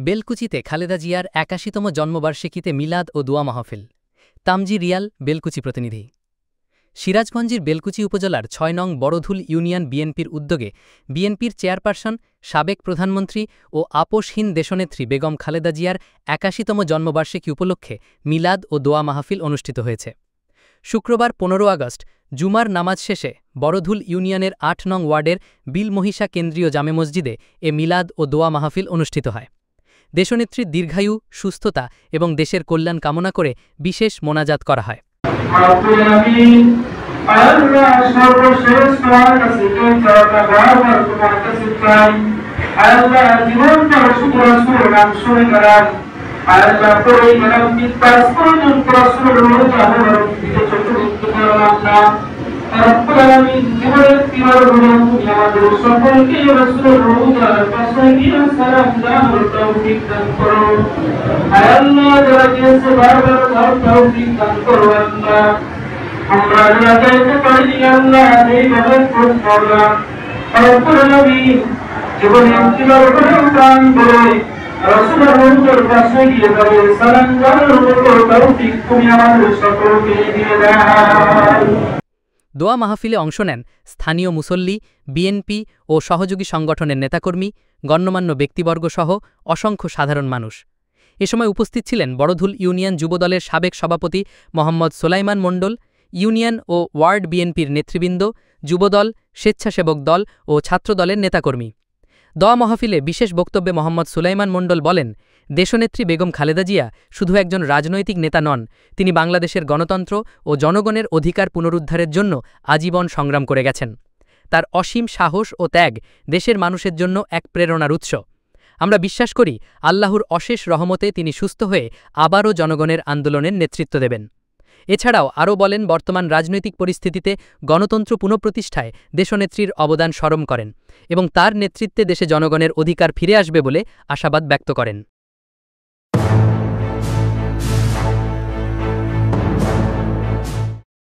বেলকুচিতে খালেদা জিয়ার ৮১তম জন্মবার্ষিকীতে মিলাদ ও দোয়া মাহফিল। তামজি রিয়াল, বেলকুচি প্রতিনিধি। সিরাজগঞ্জের বেলকুচি উপজেলার ৬ নং বড়ধুল ইউনিয়ন বিএনপির উদ্যোগে বিএনপির চেয়ারপারসন, সাবেক প্রধানমন্ত্রী ও আপোষহীন দেশনেত্রী বেগম খালেদা জিয়ার ৮১তম জন্মবার্ষিকী উপলক্ষে মিলাদ ও দোয়া মাহফিল অনুষ্ঠিত হয়েছে। শুক্রবার ১৫ আগস্ট জুমার নামাজ শেষে বড়ধুল ইউনিয়নের ৮ নং ওয়ার্ডের বিলমহিষা কেন্দ্রীয় জামে মসজিদে এ মিলাদ ও দোয়া মাহফিল অনুষ্ঠিত হয়। দেশনেত্রীর দীর্ঘায়ু, সুস্থতা এবং দেশের কল্যাণ কামনা করে বিশেষ মোনাজাত করা হয়। দোয়া মাহফিলে অংশ নেন স্থানীয় মুসল্লি, বিএনপি ও সহযোগী সংগঠনের নেতাকর্মী, গণ্যমান্য ব্যক্তিবর্গ সহ অসংখ্য সাধারণ মানুষ। এ সময় উপস্থিত ছিলেন বড়ধুল ইউনিয়ন যুবদলের সাবেক সভাপতি মোহাম্মদ সোলাইমান মণ্ডল, ইউনিয়ন ও ওয়ার্ড বিএনপির নেতৃবৃন্দ, যুবদল, স্বেচ্ছাসেবক দল ও ছাত্রদলের নেতাকর্মী। দোয়া মাহফিলে বিশেষ বক্তব্যে মোহাম্মদ সোলাইমান মণ্ডল বলেন, দেশনেত্রী বেগম খালেদা জিয়া শুধু একজন রাজনৈতিক নেতা নন, তিনি বাংলাদেশের গণতন্ত্র ও জনগণের অধিকার পুনরুদ্ধারের জন্য আজীবন সংগ্রাম করে গেছেন। তার অসীম সাহস ও ত্যাগ দেশের মানুষের জন্য এক প্রেরণার উৎস। আমরা বিশ্বাস করি, আল্লাহর অশেষ রহমতে তিনি সুস্থ হয়ে আবারও জনগণের আন্দোলনের নেতৃত্ব দেবেন। এছাড়াও আরও বলেন, বর্তমান রাজনৈতিক পরিস্থিতিতে গণতন্ত্র পুনঃপ্রতিষ্ঠায় দেশনেত্রীর অবদান স্মরণ করেন এবং তার নেতৃত্বে দেশে জনগণের অধিকার ফিরে আসবে বলে আশাবাদ ব্যক্ত করেন।